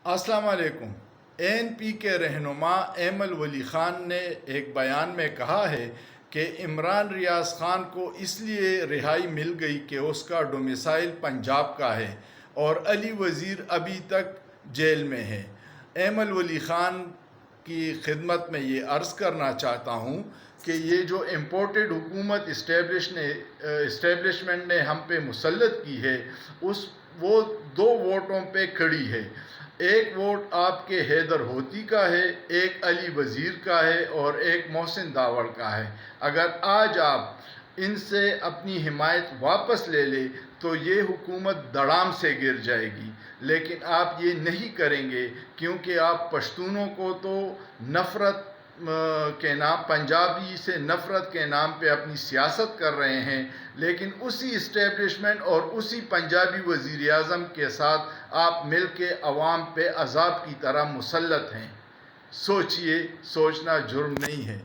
السلام علیکم۔ ANP کے رہنما ایمل ولی خان نے ایک بیان میں کہا ہے کہ عمران ریاض خان کو اس لیے رہائی مل گئی کہ اس کا ڈومیسائل پنجاب کا ہے اور علی وزیر ابھی تک جیل میں ہے۔ ایمل ولی خان کی خدمت میں یہ عرض کرنا چاہتا ہوں کہ یہ جو امپورٹڈ حکومت اسٹیبلشمنٹ نے ہم پہ مسلط کی ہے وہ دو ووٹوں پہ کھڑی ہے۔ ایک ووٹ آپ کے حیدر ہوتی کا ہے، ایک علی وزیر کا ہے اور ایک محسن داوڑ کا ہے۔ اگر آج آپ ان سے اپنی حمایت واپس لے لیں تو یہ حکومت دڑام سے گر جائے گی، لیکن آپ یہ نہیں کریں گے کیونکہ آپ پشتونوں کو تو نفرت کے نام، پنجابی سے نفرت کے نام پہ اپنی سیاست کر رہے ہیں، لیکن اسی اسٹیبلشمنٹ اور اسی پنجابی وزیر اعظم کے ساتھ آپ مل کے عوام پہ عذاب کی طرح مسلط ہیں۔ سوچئے، سوچنا جرم نہیں ہے۔